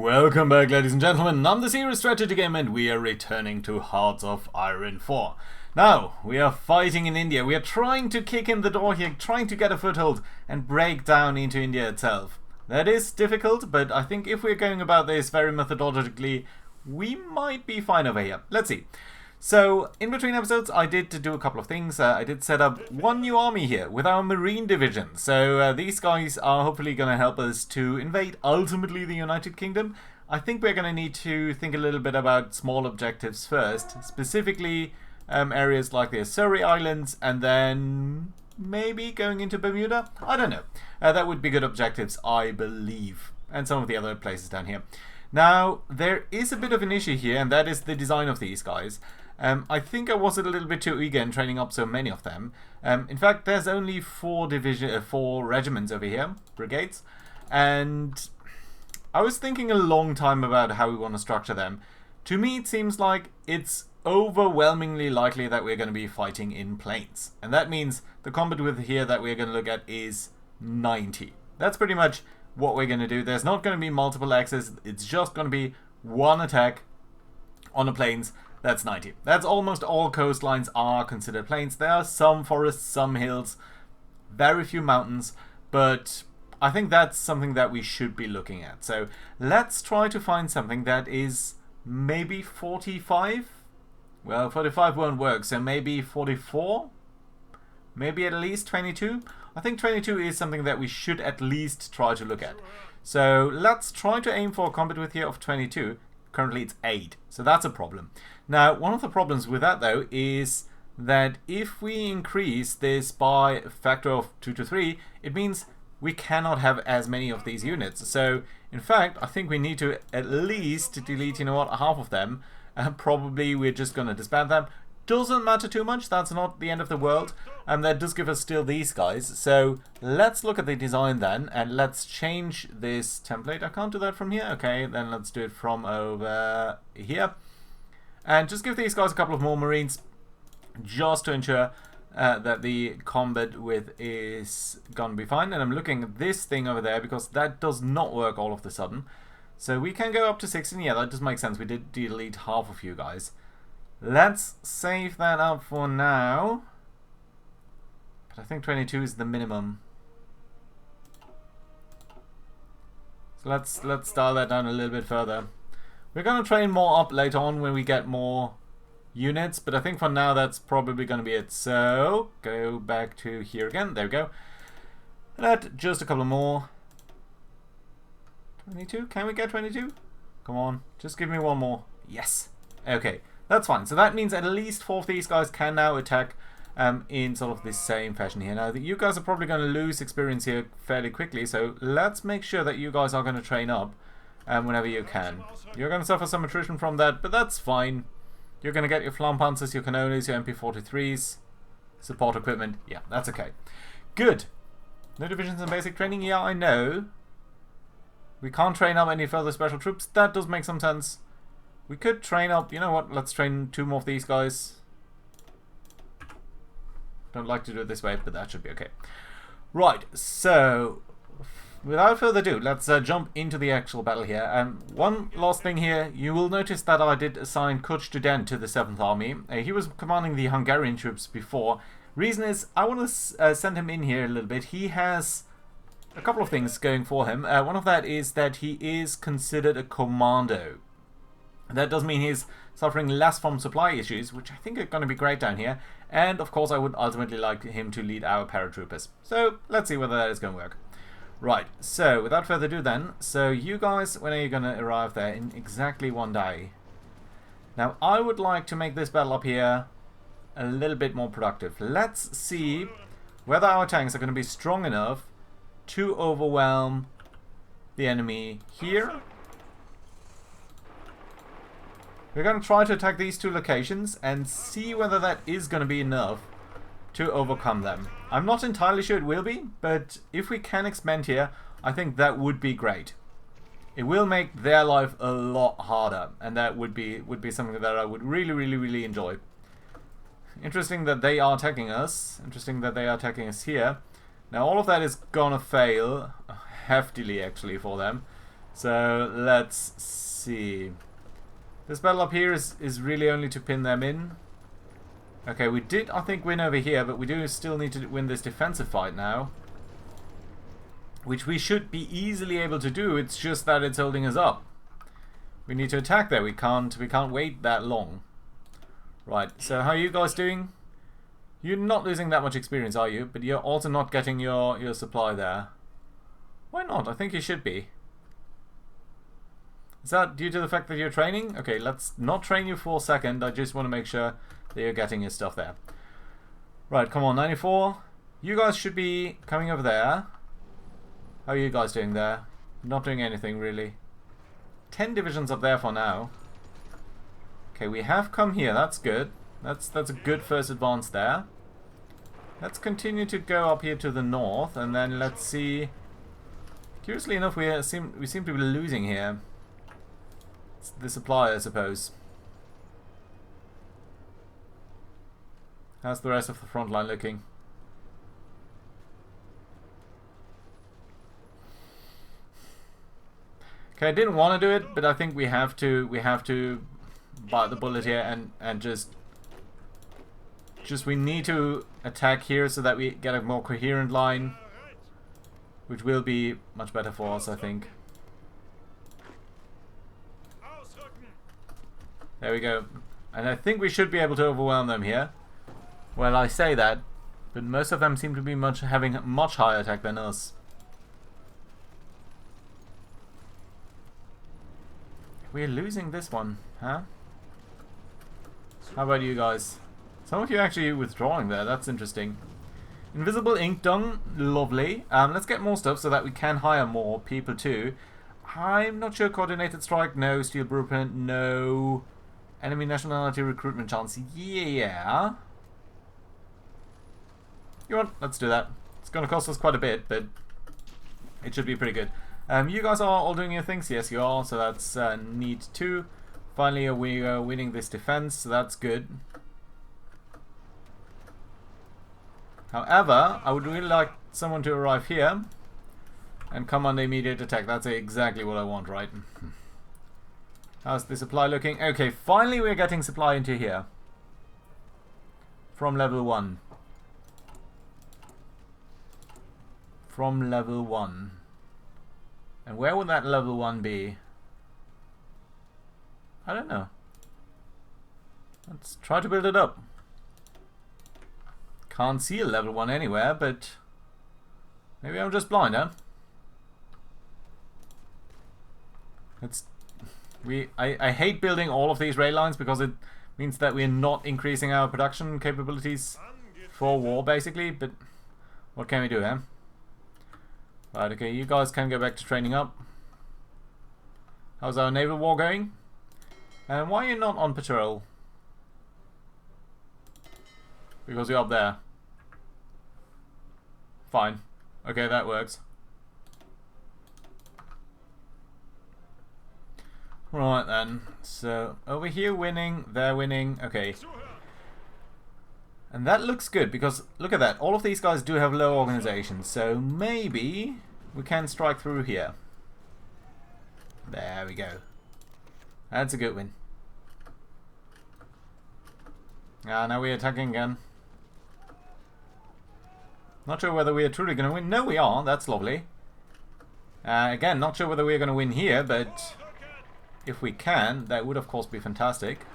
Welcome back, ladies and gentlemen. I'm the Serious Strategy Game and we are returning to Hearts of Iron 4. Now, we are fighting in India. We are trying to kick in the door here, trying to get a foothold and break down into India itself. That is difficult, but I think if we're going about this very methodologically, we might be fine over here. Let's see. So, in between episodes, I did do a couple of things. I did set up one new army here with our Marine Division. So, these guys are hopefully going to help us to invade, ultimately, the United Kingdom. I think we're going to need to think a little bit about small objectives first. Specifically, areas like the Azores Islands, and then maybe going into Bermuda? I don't know. That would be good objectives, I believe. And some of the other places down here. Now, there is a bit of an issue here, and that is the design of these guys. I think I was a little bit too eager in training up so many of them. In fact, there's only four regiments over here, brigades, and I was thinking a long time about how we want to structure them. To me, it seems like it's overwhelmingly likely that we're going to be fighting in planes, and that means the combat width here that we're going to look at is 90. That's pretty much what we're going to do. There's not going to be multiple axes, it's just going to be one attack on the plains. That's 90. That's almost all coastlines are considered plains. There are some forests, some hills, very few mountains, but I think that's something that we should be looking at. So let's try to find something that is maybe 45. Well, 45 won't work, so maybe 44? Maybe at least 22? I think 22 is something that we should at least try to look at. So let's try to aim for a combat width here of 22. Currently it's 8, so that's a problem. Now, one of the problems with that, though, is that if we increase this by a factor of 2 to 3, it means we cannot have as many of these units. So, in fact, I think we need to at least delete, you know what, half of them, and probably we're just going to disband them. Doesn't matter too much, that's not the end of the world, and that does give us still these guys. So let's look at the design then, and let's change this template. I can't do that from here. Okay, then let's do it from over here. And just give these guys a couple of more Marines, just to ensure that the combat width is gonna be fine. And I'm looking at this thing over there, because that does not work all of a sudden. So we can go up to 16, yeah, that does make sense. We did delete half of you guys. Let's save that up for now. But I think 22 is the minimum. So let's dial that down a little bit further. We're going to train more up later on when we get more units, but I think for now that's probably going to be it. So, go back to here again. There we go. And add just a couple more. 22? Can we get 22? Come on, just give me one more. Yes. Okay. That's fine. So that means at least 4 of these guys can now attack in sort of this same fashion here. Now, you guys are probably going to lose experience here fairly quickly, so let's make sure that you guys are going to train up whenever you can. You're going to suffer some attrition from that, but that's fine. You're going to get your Flampanzers, your Cannolis, your MP43s, support equipment. Yeah, that's okay. Good. No divisions and basic training? Yeah, I know. We can't train up any further special troops. That does make some sense. We could train up, you know what, let's train 2 more of these guys. Don't like to do it this way, but that should be okay. Right, so, without further ado, let's jump into the actual battle here. One last thing here, you will notice that I did assign Kuch Duden to the 7th Army. He was commanding the Hungarian troops before. Reason is, I want to send him in here a little bit. He has a couple of things going for him. One of that is that he is considered a commando. That does mean he's suffering less from supply issues, which I think are going to be great down here. And, of course, I would ultimately like him to lead our paratroopers. So, let's see whether that is going to work. Right, so, without further ado then, so you guys, when are you going to arrive there? In exactly 1 day. Now, I would like to make this battle up here a little bit more productive. Let's see whether our tanks are going to be strong enough to overwhelm the enemy here. We're going to try to attack these 2 locations and see whether that is going to be enough to overcome them. I'm not entirely sure it will be, but if we can expand here, I think that would be great. It will make their life a lot harder, and that would be something that I would really enjoy. Interesting that they are attacking us. Interesting that they are attacking us here. Now all of that is gonna fail heftily actually for them. So let's see. This battle up here is really only to pin them in. Okay, we did, I think, win over here, but we do still need to win this defensive fight now. Which we should be easily able to do, it's just that it's holding us up. We need to attack there, we can't wait that long. Right, so how are you guys doing? You're not losing that much experience, are you? But you're also not getting your supply there. Why not? I think you should be. Is that due to the fact that you're training? Okay, let's not train you for a second. I just want to make sure that you're getting your stuff there. Right, come on, 94. You guys should be coming over there. How are you guys doing there? Not doing anything, really. 10 divisions up there for now. Okay, we have come here. That's good. That's a good first advance there. Let's continue to go up here to the north, and then let's see. Curiously enough, we seem to be losing here. It's the supply, I suppose. How's the rest of the front line looking? Okay, I didn't want to do it, but I think we have to bite the bullet here and just we need to attack here so that we get a more coherent line, which will be much better for us, I think. There we go. And I think we should be able to overwhelm them here. Well, I say that, but most of them seem to be having much higher attack than us. We're losing this one, huh? How about you guys? Some of you actually withdrawing there, that's interesting. Invisible ink done, lovely. Let's get more stuff so that we can hire more people too. I'm not sure. Coordinated strike, no. Steel blueprint, no. Enemy nationality recruitment chance, yeah. You want? Let's do that. It's going to cost us quite a bit, but it should be pretty good. You guys are all doing your things? Yes, you are, so that's neat too. Finally, we are winning this defense, so that's good. However, I would really like someone to arrive here and come under immediate attack. That's exactly what I want, right? How's the supply looking? Okay, finally we're getting supply into here. From level 1. From level 1. And where would that level 1 be? I don't know. Let's try to build it up. Can't see a level 1 anywhere, but maybe I'm just blind, huh? I hate building all of these rail lines because it means that we're not increasing our production capabilities for war, basically, but what can we do, huh? Right, okay, you guys can go back to training up. How's our naval war going? And why are you not on patrol? Because you're up there. Fine. Okay, that works. Right then. So, over here winning, they're winning. Okay. And that looks good because, look at that. All of these guys do have low organization. So, maybe we can strike through here. There we go. That's a good win. Now we're attacking again. Not sure whether we are truly going to win. No, we are. That's lovely. Again, not sure whether we're going to win here, but if we can, that would of course be fantastic.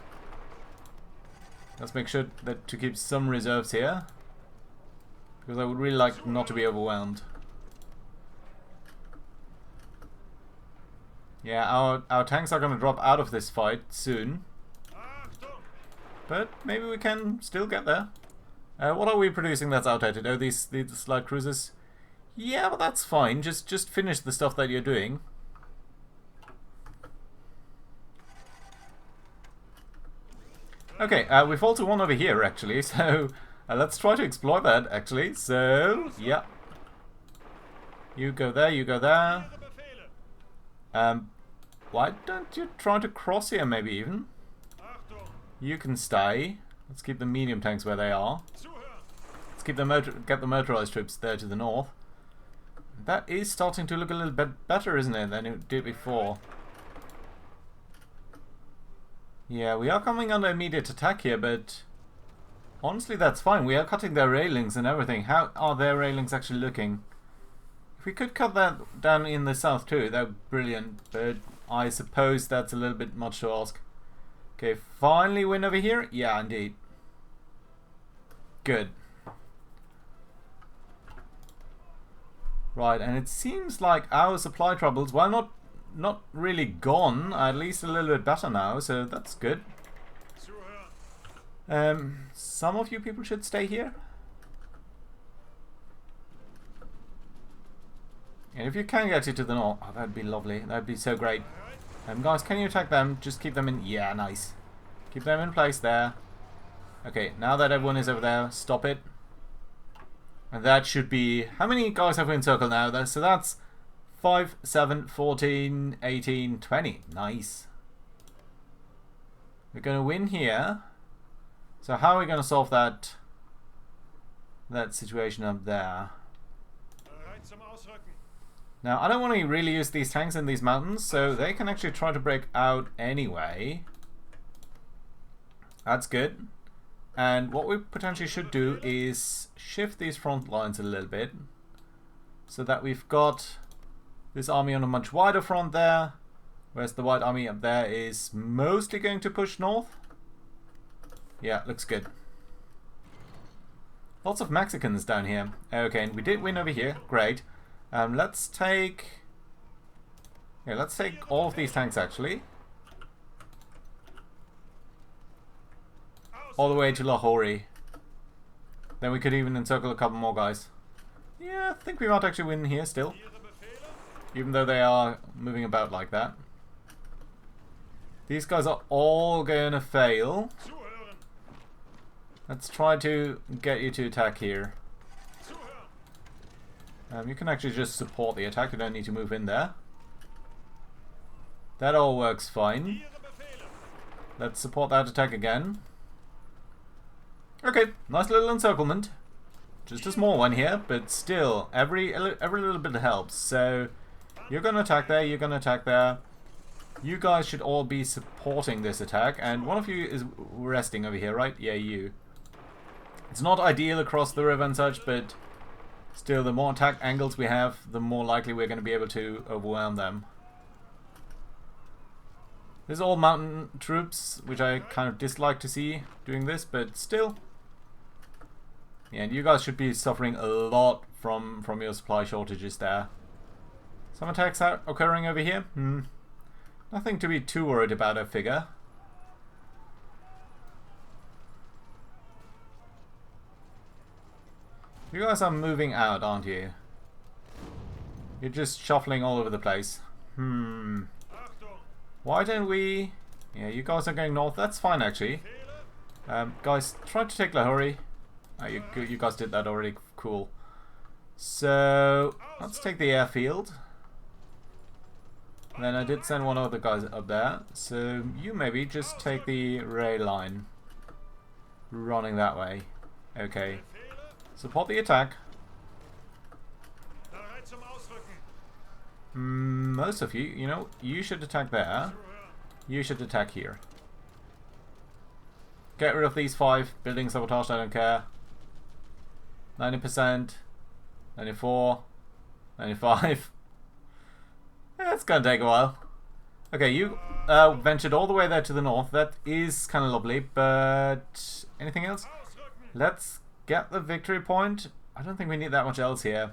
Let's make sure that to keep some reserves here, because I would really like not to be overwhelmed. Yeah, our tanks are going to drop out of this fight soon. But maybe we can still get there. What are we producing that's outdated? Oh, these light cruisers. Yeah, but that's fine. Just finish the stuff that you're doing. Okay, we've also won over here actually, so let's try to exploit that actually. So, yeah. You go there, you go there. Why don't you try to cross here maybe even? You can stay. Let's keep the medium tanks where they are. Let's keep the get the motorized troops there to the north. That is starting to look a little bit better, isn't it, than it did before. Yeah, we are coming under immediate attack here, but honestly that's fine. We are cutting their railings and everything. How are their railings actually looking? If we could cut that down in the south too, that would be brilliant, but I suppose that's a little bit much to ask. Okay, finally win over here? Yeah, indeed. Good. Right, and it seems like our supply troubles, well, not really gone, at least a little bit better now, so that's good. Some of you people should stay here. And if you can get it to the north, oh, that'd be lovely. That'd be so great. Guys, can you attack them? Just keep them in. Yeah, nice. Keep them in place there. Okay, now that everyone is over there, stop it. And that should be... How many guys have we encircled now? So that's 5, 7, 14, 18, 20. Nice. We're going to win here. So how are we going to solve that situation up there? Now, I don't want to really use these tanks in these mountains, so they can actually try to break out anyway. That's good. And what we potentially should do is shift these front lines a little bit, so that we've got this army on a much wider front there, whereas the white army up there is mostly going to push north. Yeah, looks good. Lots of Mexicans down here. Okay, and we did win over here. Great. Let's take all of these tanks actually, all the way to Lahore. Then we could even encircle a couple more guys. Yeah, I think we might actually win here still, even though they are moving about like that. These guys are all going to fail. Let's try to get you to attack here. You can actually just support the attack, you don't need to move in there. That all works fine. Let's support that attack again. Okay, nice little encirclement. Just a small one here, but still, every little bit helps. So, you're going to attack there, you're going to attack there. You guys should all be supporting this attack, and one of you is resting over here, right? Yeah, you. It's not ideal across the river and such, but still, the more attack angles we have, the more likely we're going to be able to overwhelm them. This is all mountain troops, which I kind of dislike to see doing this, but still. Yeah, and you guys should be suffering a lot from your supply shortages there. Some attacks are occurring over here. Nothing to be too worried about, I figure. You guys are moving out, aren't you? You're just shuffling all over the place. Why don't we... Yeah, you guys are going north. That's fine, actually. Guys, try to take Lahore. Oh, you guys did that already. Cool. So, let's take the airfield. Then I did send one of the guys up there. So, you maybe just take the rail line. Running that way. Okay. Support the attack. Most of you, you know, you should attack there. You should attack here. Get rid of these 5. Building sabotage, I don't care. 90%. 94. 95. Yeah, it's gonna take a while. Okay, you ventured all the way there to the north. That is kind of lovely, but... Anything else? Let's get the victory point. I don't think we need that much else here.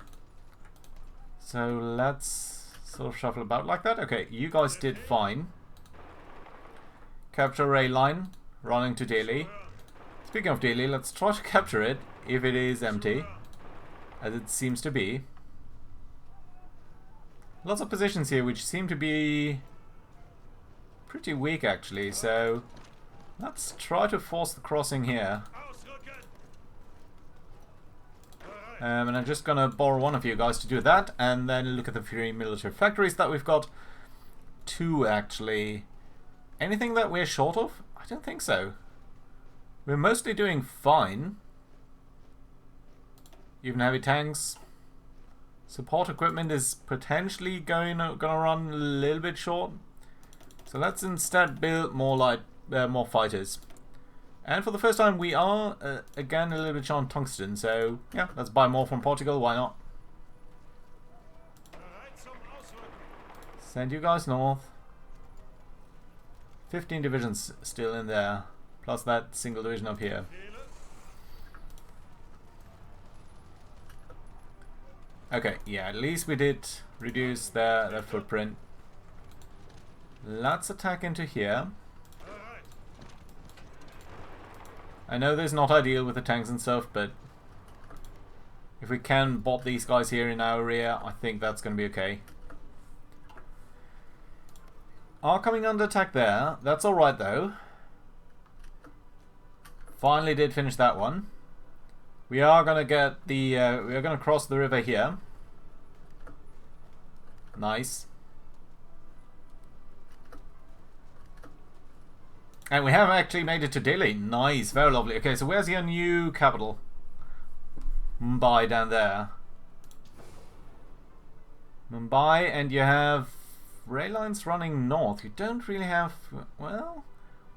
So let's sort of shuffle about like that. Okay, you guys did fine. Capture rail line, running to Delhi. Speaking of Delhi, let's try to capture it if it is empty, as it seems to be. Lots of positions here which seem to be pretty weak actually, so let's try to force the crossing here. And I'm just gonna borrow one of you guys to do that, and then look at the free military factories that we've got. 2 actually. Anything that we're short of? I don't think so. We're mostly doing fine. Even heavy tanks. Support equipment is potentially gonna run a little bit short. So let's instead build more more fighters. And for the first time we are again a little bit short on tungsten. So yeah, let's buy more from Portugal. Why not? Send you guys north. 15 divisions still in there, plus that single division up here. Okay, yeah, at least we did reduce their footprint. Let's attack into here. I know this is not ideal with the tanks and stuff, but if we can bop these guys here in our rear, I think that's going to be okay. Are coming under attack there. That's alright though. Finally did finish that one. We are gonna get the we are gonna cross the river here. Nice. And we have actually made it to Delhi. Nice, very lovely. Okay, so where's your new capital? Mumbai down there. Mumbai, and you have rail lines running north. You don't really have, well,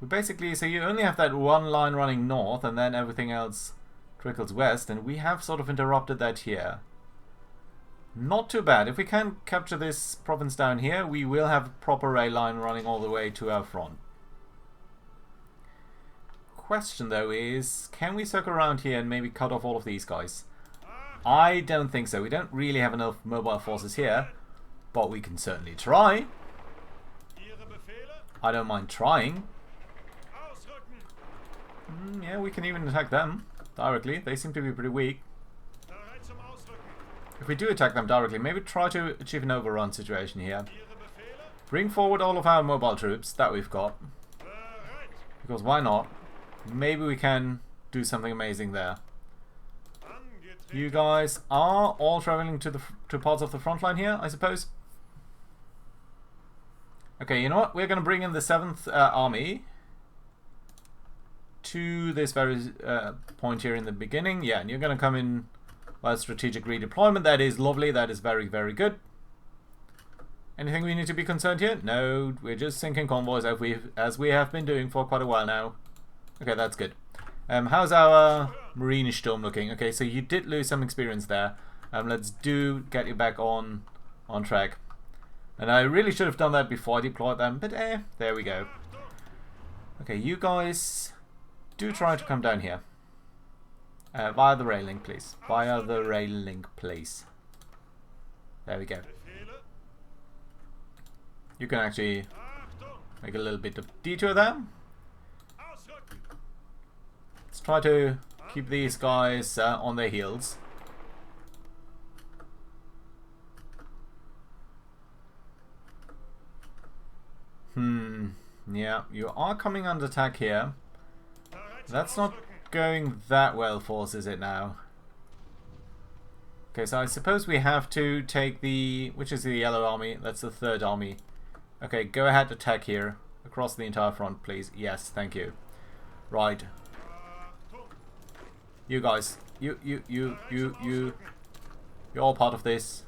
we basically, so you only have that one line running north and then everything else trickles west, and we have sort of interrupted that here. Not too bad. If we can capture this province down here, we will have a proper rail line running all the way to our front. Question though is, can we circle around here and maybe cut off all of these guys? I don't think so. We don't really have enough mobile forces here, but we can certainly try. I don't mind trying. Yeah, we can even attack them directly. They seem to be pretty weak. If we do attack them directly, maybe try to achieve an overrun situation here. Bring forward all of our mobile troops that we've got. Because why not? Maybe we can do something amazing there. You guys are all traveling to parts of the front line here, I suppose. Okay, you know what? We're going to bring in the 7th Army to this very point here in the beginning. Yeah, and you're going to come in by strategic redeployment. That is lovely. That is very, very good. Anything we need to be concerned here? No, we're just sinking convoys as we have been doing for quite a while now. Okay, that's good. How's our Marine Sturm looking? Okay, so you did lose some experience there. Let's get you back on track. And I really should have done that before I deployed them, but there we go. Okay, you guys do try to come down here. Via the rail link, please. Via the rail link, please. There we go. You can actually make a little bit of detour there. Let's try to keep these guys on their heels. Yeah, you are coming under attack here. That's not going that well for us, is it now? Okay, so I suppose we have to take the... which is the Yellow Army? That's the 3rd Army. Okay, go ahead, attack here. Across the entire front, please. Yes, thank you. Right. You guys. You're all part of this.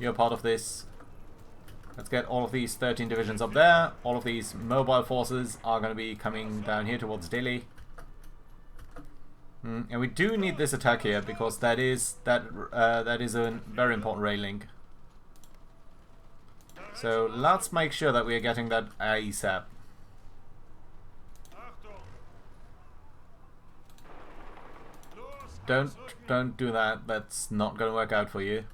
You're part of this. Let's get all of these 13 divisions up there. All of these mobile forces are going to be coming down here towards Delhi. And we do need this attack here because that is a very important rail link. So let's make sure that we are getting that ASAP. Don't do that. That's not going to work out for you.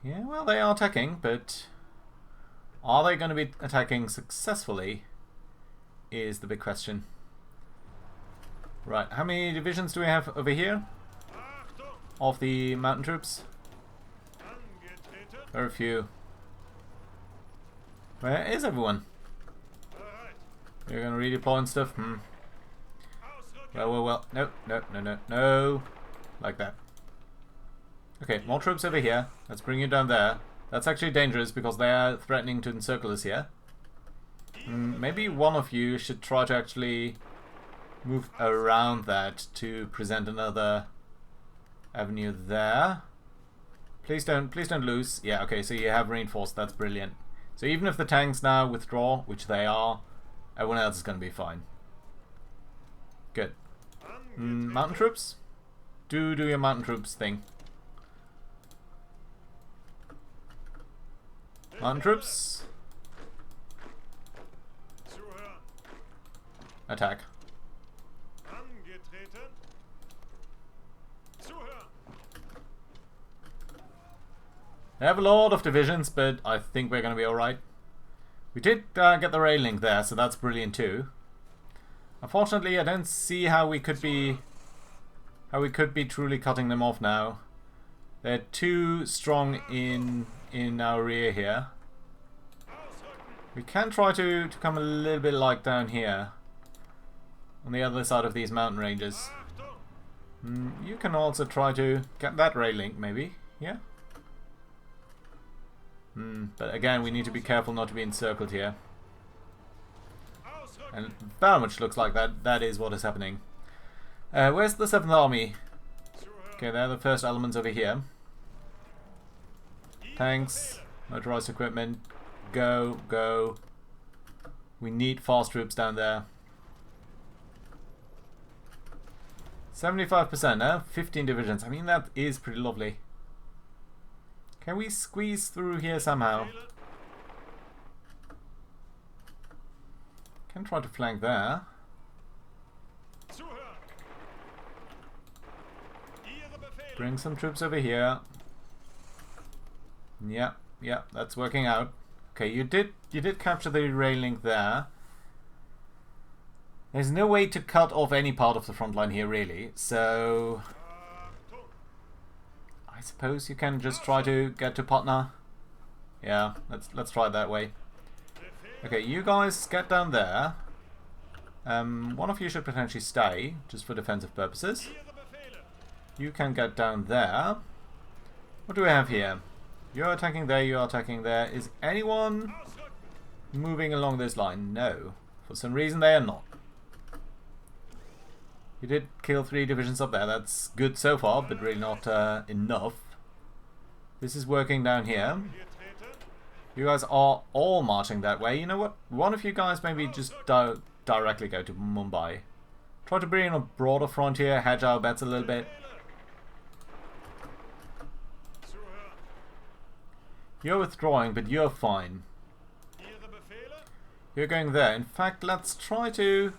Yeah, well, they are attacking, but are they going to be attacking successfully is the big question. Right, how many divisions do we have over here of the mountain troops? Very few. Where is everyone? You're going to redeploy and stuff? Well. No. Like that. Okay, more troops over here. Let's bring you down there. That's actually dangerous because they are threatening to encircle us here. Maybe one of you should try to actually move around that to present another avenue there. Please don't lose. Yeah, okay, so you have reinforced. That's brilliant. So even if the tanks now withdraw, which they are, everyone else is going to be fine. Good. Mountain troops? Do your mountain troops thing. Mountain troops. Attack. They have a lot of divisions, but I think we're going to be alright. We did get the rail link there, so that's brilliant too. Unfortunately, I don't see how we could be truly cutting them off now. They're too strong in our rear here. We can try to come a little bit like down here, on the other side of these mountain ranges. You can also try to get that rail link, maybe. Yeah. But again, we need to be careful not to be encircled here. And very much looks like that is what is happening. Where's the 7th Army? Okay, they're the first elements over here. Tanks, motorized equipment, go. We need fast troops down there. 75%, now 15 divisions. I mean, that is pretty lovely. Can we squeeze through here somehow? Can try to flank there. Bring some troops over here. Yeah, that's working out. Okay, you did capture the rail link there. There's no way to cut off any part of the front line here, really. So I suppose you can just try to get to Patna. Yeah, let's try it that way. Okay, you guys get down there. One of you should potentially stay, just for defensive purposes. You can get down there. What do we have here? You're attacking there, you're attacking there. Is anyone moving along this line? No. For some reason they are not. You did kill 3 divisions up there. That's good so far, but really not enough. This is working down here. You guys are all marching that way. You know what? One of you guys maybe just directly go to Mumbai. Try to bring in a broader frontier, hedge our bets a little bit. You're withdrawing, but you're fine. You're going there. In fact, let's try to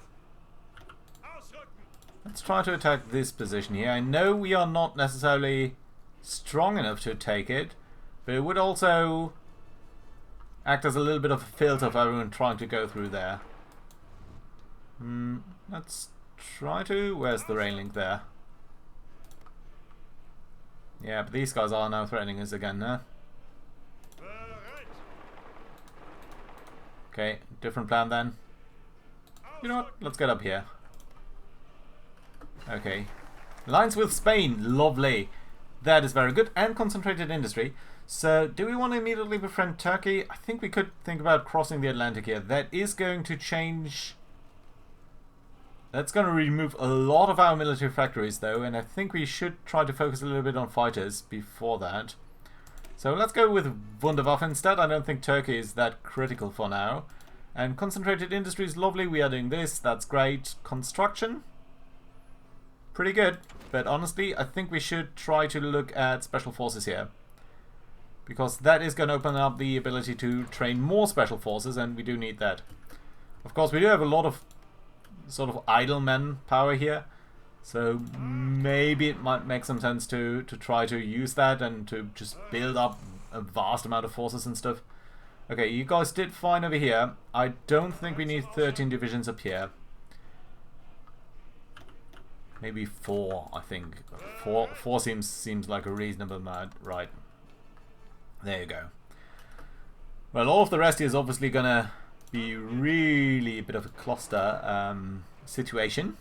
attack this position here. I know we are not necessarily strong enough to take it, but it would also act as a little bit of a filter for everyone trying to go through there. Let's try to... Where's the rail link there? Yeah, but these guys are now threatening us again, huh? Okay, different plan then. You know what? Let's get up here. Okay. Alliance with Spain. Lovely. That is very good. And concentrated industry. So, do we want to immediately befriend Turkey? I think we could think about crossing the Atlantic here. That is going to change... That's going to remove a lot of our military factories, though. And I think we should try to focus a little bit on fighters before that. So, let's go with Wunderwaffe instead. I don't think Turkey is that critical for now. And concentrated industry is lovely. We are doing this. That's great. Construction. Pretty good. But honestly, I think we should try to look at special forces here. Because that is going to open up the ability to train more special forces, and we do need that. Of course, we do have a lot of sort of idle men power here. So maybe it might make some sense to try to use that and to just build up a vast amount of forces and stuff. Okay, you guys did fine over here. I don't think we need 13 divisions up here. Maybe 4, I think. 4 seems like a reasonable amount. Right. There you go. Well, all of the rest is obviously gonna be really a bit of a cluster situation.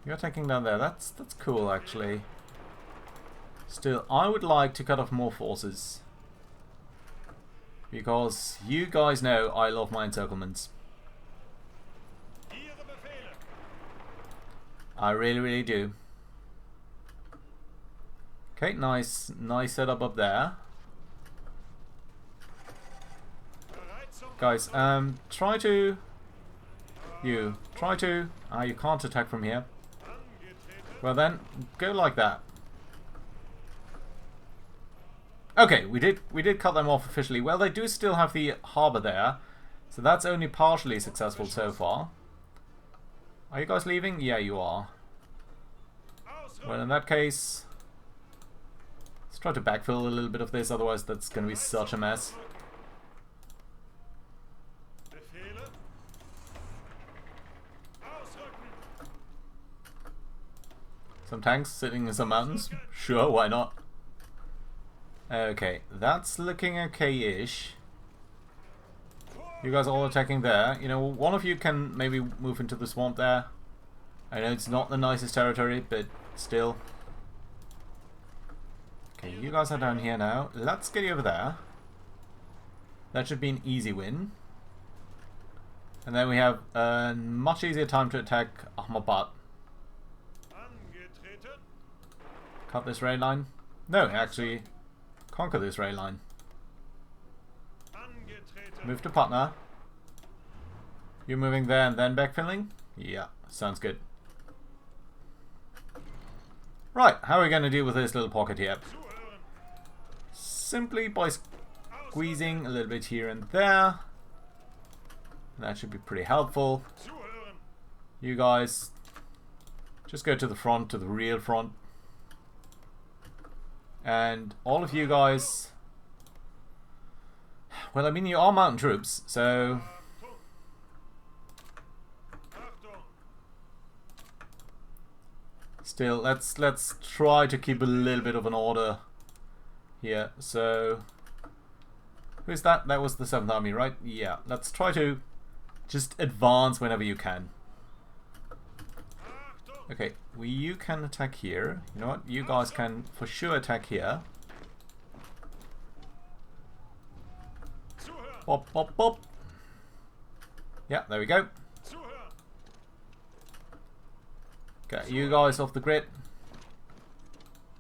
You're taking down there. That's cool, actually. Still, I would like to cut off more forces. Because you guys know I love my encirclements. I really, really do. Okay, nice setup up there. Guys, try to... You can't attack from here. Well then, go like that. Okay, we did cut them off officially. Well, they do still have the harbour there, so that's only partially successful so far. Are you guys leaving? Yeah, you are. Well, in that case, let's try to backfill a little bit of this, otherwise that's going to be such a mess. Some tanks sitting in some mountains? Sure, why not? Okay, that's looking okay-ish. You guys are all attacking there. You know, one of you can maybe move into the swamp there. I know it's not the nicest territory, but still. Okay, you guys are down here now. Let's get you over there. That should be an easy win. And then we have a much easier time to attack Ahmedabad. Cut this rail line. No, actually, conquer this rail line. Move to Patna. You're moving there and then backfilling? Yeah, sounds good. Right, how are we going to deal with this little pocket here? Simply by squeezing a little bit here and there. That should be pretty helpful. You guys, just go to the front, to the real front. And all of you guys... Well, I mean, you are mountain troops, so... Still, let's try to keep a little bit of an order here. So... Who's that? That was the 7th Army, right? Yeah, let's try to just advance whenever you can. Okay, well, you can attack here. You know what? You guys can for sure attack here. Bop, bop, bop. Yeah, there we go. Okay, you guys off the grid.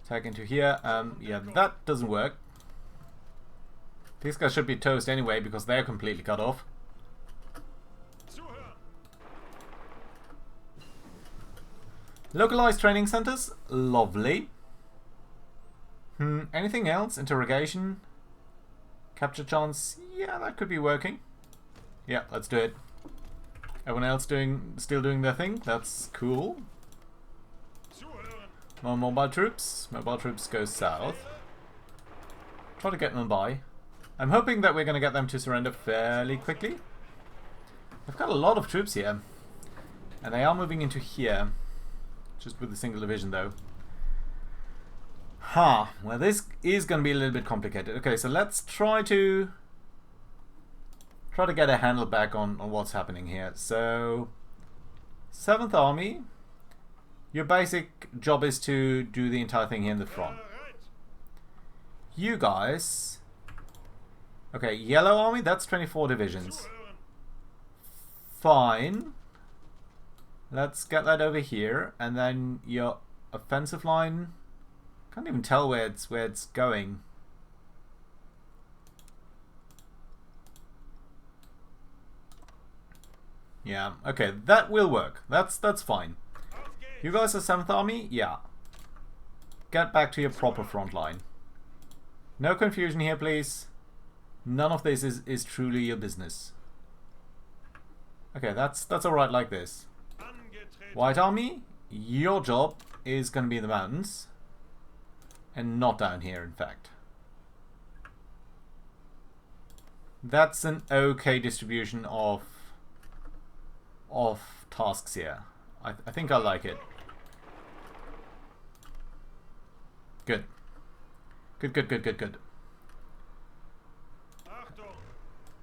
Attack into here. Yeah, that doesn't work. These guys should be toast anyway because they're completely cut off. Localized training centers, lovely. Anything else? Interrogation? Capture chance? Yeah, that could be working. Yeah, let's do it. Everyone else still doing their thing? That's cool. More mobile troops. Mobile troops go south. Try to get them by. I'm hoping that we're going to get them to surrender fairly quickly. I've got a lot of troops here. And they are moving into here. Just with a single division though. Well this is going to be a little bit complicated. Okay, so let's try to get a handle back on what's happening here. So 7th Army, your basic job is to do the entire thing here in the front. You guys, okay, Yellow Army, that's 24 divisions. Fine. Let's get that over here, and then your offensive line. Can't even tell where it's going. Yeah, okay, that will work. That's fine. You guys are 7th Army? Yeah. Get back to your proper front line. No confusion here, please. None of this is truly your business. Okay, that's alright like this. White Army, your job is going to be in the mountains. And not down here, in fact. That's an okay distribution of tasks here. I think I like it. Good. Good.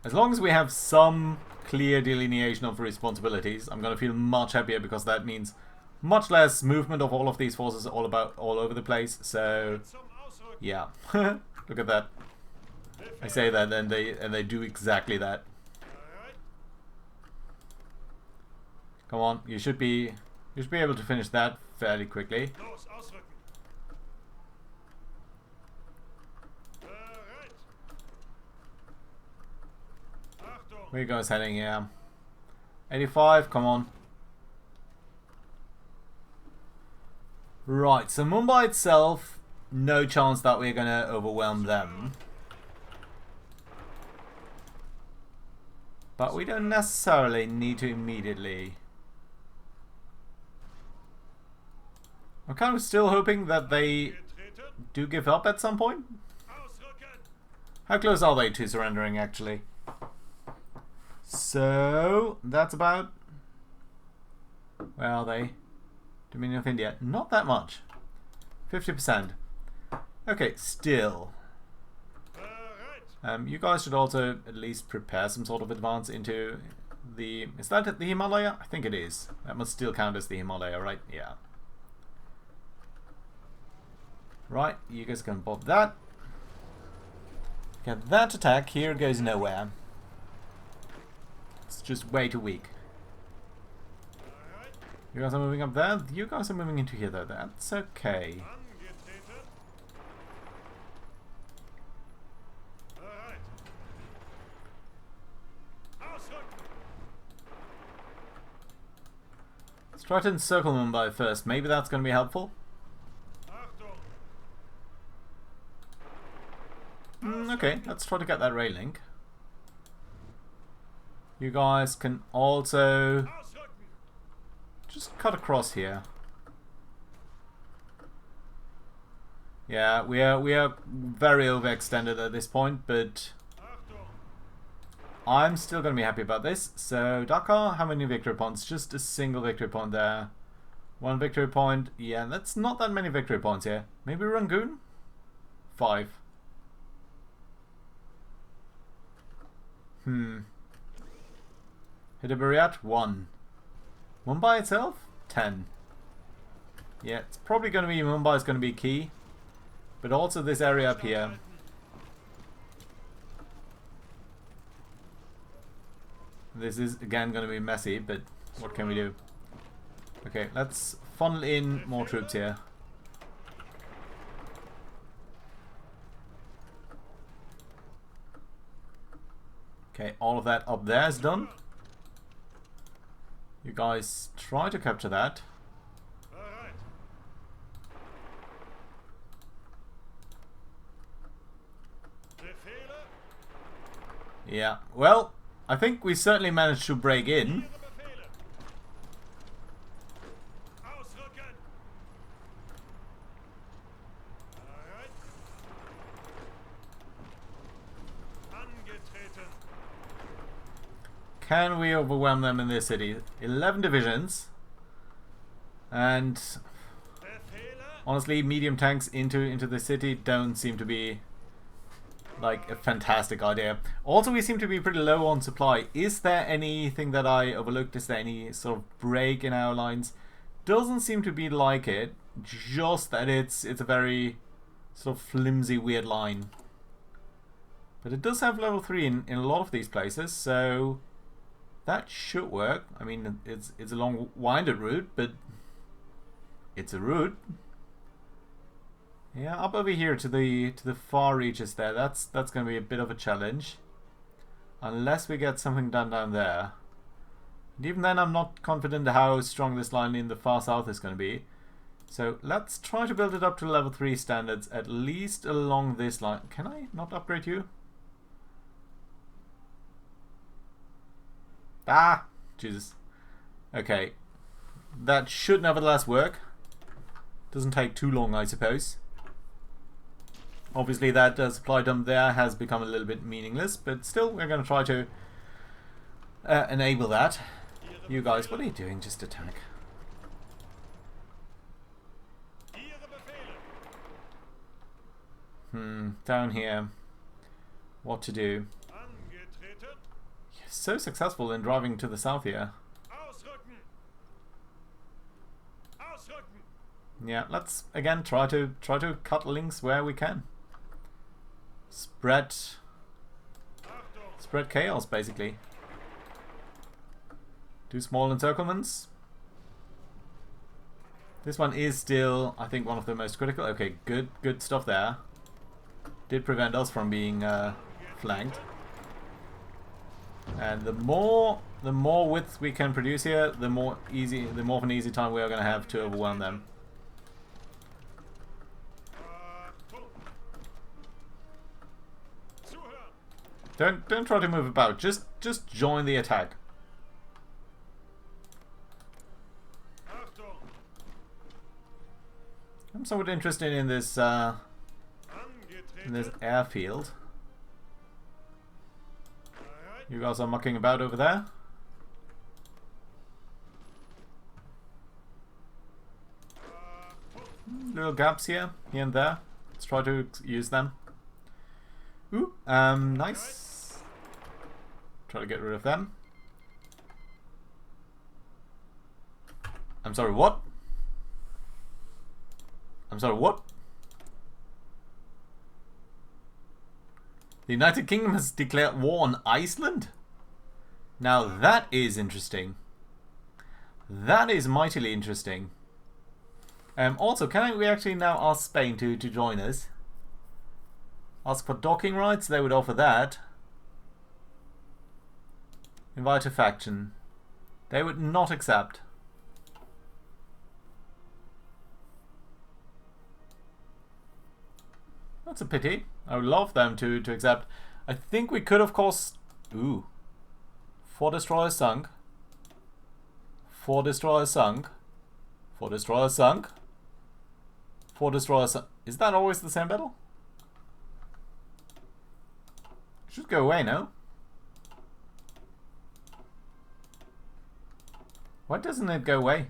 As long as we have some clear delineation of responsibilities, I'm going to feel much happier because that means much less movement of all of these forces all over the place. So, yeah. Look at that. I say that and they do exactly that. Come on, you should be You should be able to finish that fairly quickly. Where you guys heading? Yeah. 85, come on. Right, so Mumbai itself, no chance that we're going to overwhelm them. But we don't necessarily need to immediately. I'm kind of still hoping that they do give up at some point. How close are they to surrendering, actually? So, that's about... Where are they? Dominion of India. Not that much. 50%. Okay, still. You guys should also at least prepare some sort of advance into the... Is that the Himalaya? I think it is. That must still count as the Himalaya, right? Yeah. Right, you guys can pop that. Get that attack here goes nowhere. It's just way too weak. You guys are moving up there. You guys are moving into here though. That's okay. Let's try to encircle Mumbai first. Maybe that's going to be helpful. Okay, let's try to get that rail link. You guys can also just cut across here. Yeah, we are very overextended at this point, but I'm still going to be happy about this. So Dhaka, how many victory points? Just a single victory point there. One victory point. Yeah, that's not that many victory points here. Maybe Rangoon? 5. Hyderabad 1. Mumbai itself 10. Yeah, it's probably going to be Mumbai is going to be key, but also this area up here. This is again going to be messy, but what can we do? Okay, let's funnel in more troops here. Okay, all of that up there is done. You guys try to capture that. Yeah, well, I think we certainly managed to break in. Can we overwhelm them in this city? 11 divisions. And honestly, medium tanks into the city don't seem to be like a fantastic idea. Also, we seem to be pretty low on supply. Is there anything that I overlooked? Is there any sort of break in our lines? Doesn't seem to be like it. Just that it's a very sort of flimsy, weird line. But it does have level 3 in a lot of these places, so that should work. I mean, it's a long, winded route, but it's a route. Yeah, up over here to the far reaches there. That's going to be a bit of a challenge, unless we get something done down there. And even then, I'm not confident how strong this line in the far south is going to be. So let's try to build it up to level 3 standards, at least along this line. Can I not upgrade you? Ah, Jesus. Okay, that should nevertheless work. Doesn't take too long, I suppose. Obviously, that supply dump there has become a little bit meaningless, but still, we're going to try to enable that. You guys, what are you doing? Just attack. Down here. What to do? You're so successful in driving to the south here. Yeah, let's again try to cut links where we can. Spread chaos, basically. Do small encirclements. This one is still, I think, one of the most critical. Okay, good stuff there. Did prevent us from being flanked. And the more width we can produce here, the more of an easy time we are going to have to overwhelm them. Don't try to move about. Just join the attack. I'm somewhat interested in this airfield. You guys are mucking about over there. Little gaps here and there. Let's try to use them. Ooh, nice. Try to get rid of them. I'm sorry, what? I'm sorry, what? The United Kingdom has declared war on Iceland? Now that is interesting. That is mightily interesting. Also, can we actually now ask Spain to join us? Ask for docking rights, they would offer that. Invite a faction. They would not accept. That's a pity. I would love them to accept. I think we could, of course... Ooh. 4 destroyers sunk. 4 destroyers sunk. 4 destroyers sunk. 4 destroyers sunk. Is that always the same battle? It should go away, no? Why doesn't it go away?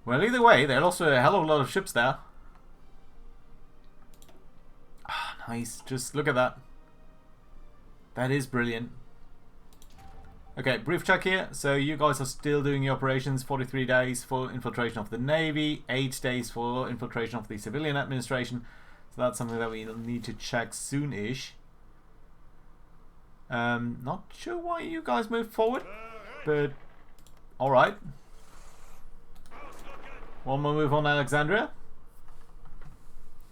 Well, either way, they lost a hell of a lot of ships there. Ah, nice. Just look at that. That is brilliant. Okay, brief check here. So you guys are still doing your operations. 43 days for infiltration of the Navy. 8 days for infiltration of the civilian administration. So that's something that we need to check soon-ish. Not sure why you guys moved forward, but alright. One more move on Alexandria.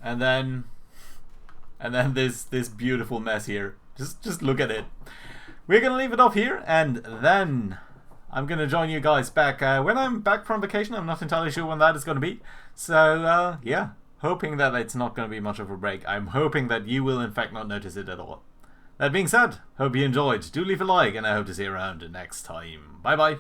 And then this beautiful mess here. Just look at it. We're gonna leave it off here, and then I'm gonna join you guys back when I'm back from vacation. I'm not entirely sure when that is gonna be. So yeah, hoping that it's not gonna be much of a break. I'm hoping that you will in fact not notice it at all. That being said, hope you enjoyed. Do leave a like, and I hope to see you around next time. Bye bye.